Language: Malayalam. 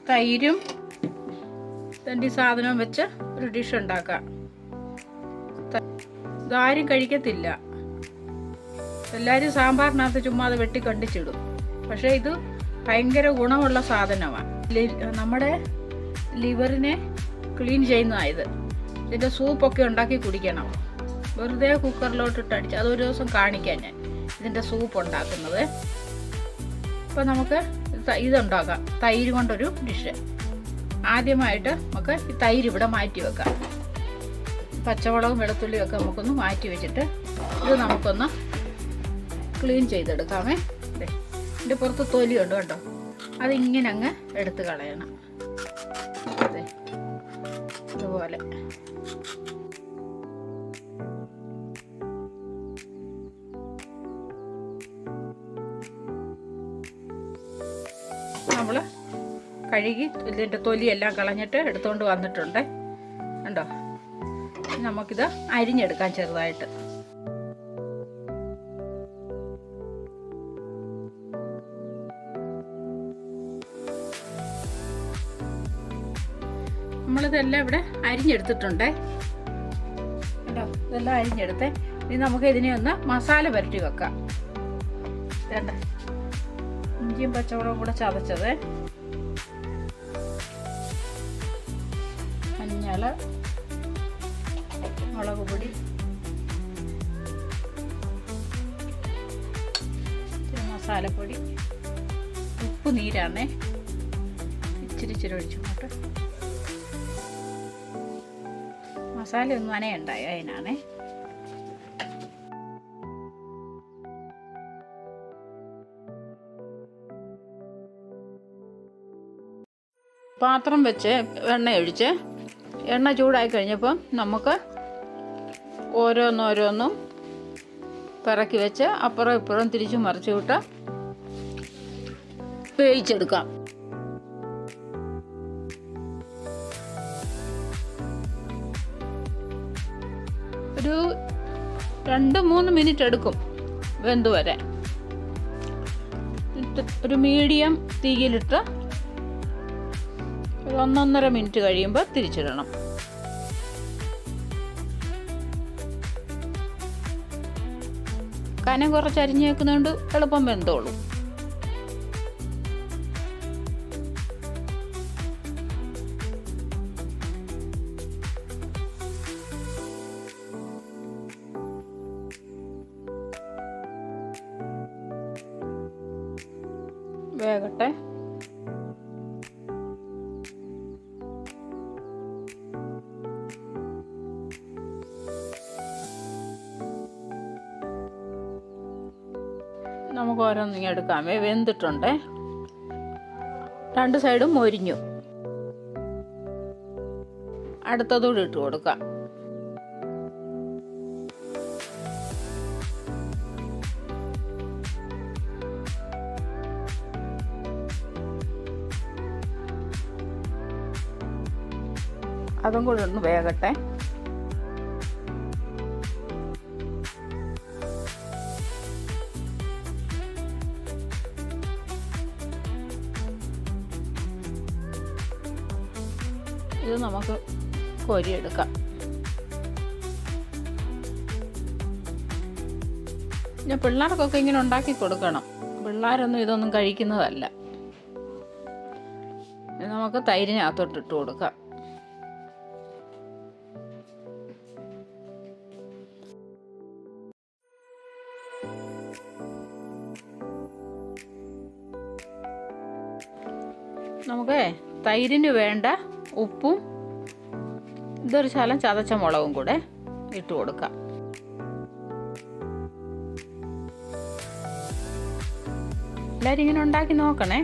തൈരും ഈ സാധനവും വെച്ച് ഒരു ഡിഷ് ഉണ്ടാക്കാം. ഇതാരും കഴിക്കത്തില്ല. എല്ലാവരും സാമ്പാറിനകത്ത് ചുമ്മാ അത് വെട്ടി കണ്ടിച്ചിടും. പക്ഷേ ഇത് ഭയങ്കര ഗുണമുള്ള സാധനമാണ്. നമ്മുടെ ലിവറിനെ ക്ലീൻ ചെയ്യുന്നതായത്. ഇതിൻ്റെ സൂപ്പൊക്കെ ഉണ്ടാക്കി കുടിക്കണം. വെറുതെ കുക്കറിലോട്ടിട്ട് അടിച്ച് അതൊരു ദിവസം കാണിക്കാൻ ഞാൻ ഇതിൻ്റെ സൂപ്പ് ഉണ്ടാക്കുന്നത്. അപ്പോൾ നമുക്ക് ഇതുണ്ടാക്കാം. തൈര് കൊണ്ടൊരു ഡിഷ്. ആദ്യമായിട്ട് നമുക്ക് ഈ തൈര് ഇവിടെ മാറ്റി വെക്കാം. പച്ചമുളകും വെളുത്തുള്ളിയും ഒക്കെ നമുക്കൊന്ന് മാറ്റി വെച്ചിട്ട് ഇത് നമുക്കൊന്ന് ക്ലീൻ ചെയ്തെടുക്കാമേ. ഇതിൻ്റെ പുറത്ത് തൊലിയുണ്ട് കേട്ടോ, അതിങ്ങനെ അങ്ങ് എടുത്ത് കളയണം. അതെ, ഇതുപോലെ. നമ്മൾ കഴുകി ഇതിൻ്റെ തൊലിയെല്ലാം കളഞ്ഞിട്ട് എടുത്തുകൊണ്ട് വന്നിട്ടുണ്ട് കണ്ടോ. നമുക്കിത് അരിഞ്ഞെടുക്കാം ചെറുതായിട്ട്. നമ്മളിതെല്ലാം ഇവിടെ അരിഞ്ഞെടുത്തിട്ടുണ്ട് കേട്ടോ. ഇതെല്ലാം അരിഞ്ഞെടുത്ത് ഇനി നമുക്ക് ഇതിനെ ഒന്ന് മസാല പുരട്ടി വെക്കാം. വേണ്ട, ഇഞ്ചിയും പച്ചമുളകും കൂടെ ചതച്ചത്, മഞ്ഞൾ, മുളക് പൊടി, മസാലപ്പൊടി, ഉപ്പ് നീരാണേ, ഇച്ചിരി ഒഴിച്ചോട്ട്. മസാല ഒന്നും നനയുണ്ടായോ അതിനാണേ. പാത്രം വെച്ച് എണ്ണ ഒഴിച്ച് എണ്ണ ചൂടായി കഴിഞ്ഞപ്പം നമുക്ക് ഓരോന്നോരോന്നും പിറക്കി വെച്ച് അപ്പുറം ഇപ്പുറം തിരിച്ചു മറിച്ച് വിട്ട് വേവിച്ചെടുക്കാം. ഒരു 2-3 മിനിറ്റ് എടുക്കും വെന്ത് വരാൻ. ഒരു മീഡിയം തീയിലിട്ട് ഒരു 1-1.5 മിനിറ്റ് കഴിയുമ്പോൾ തിരിച്ചിടണം. കനം കുറച്ച് അരിഞ്ഞ് വെക്കുന്നതുകൊണ്ട് എളുപ്പം വെന്തോളും. വേകട്ടെ. നമുക്ക് ഓരോന്നിങ്ങനെ എടുക്കാമേ. വെന്തിട്ടുണ്ട്, 2 സൈഡും മൊരിഞ്ഞു. അടുത്തതൂടെ ഇട്ട് കൊടുക്കാം. അതും കൂടെ ഒന്ന് വേകട്ടെ. ഇത് നമുക്ക് കോരിയെടുക്കാം. പിന്നെ പിള്ളേർക്കൊക്കെ ഇങ്ങനെ ഉണ്ടാക്കി കൊടുക്കണം. പിള്ളേരൊന്നും ഇതൊന്നും കഴിക്കുന്നതല്ല. നമുക്ക് തൈരിനകത്തോട്ട് കൊടുക്കാം. നമുക്ക് തൈരിന് വേണ്ട ഉപ്പും ഇതൊരു ശകലം ചതച്ച മുളകും കൂടെ ഇട്ട് കൊടുക്കാം. എല്ലാവരും ഇങ്ങനെ ഉണ്ടാക്കി നോക്കണേ.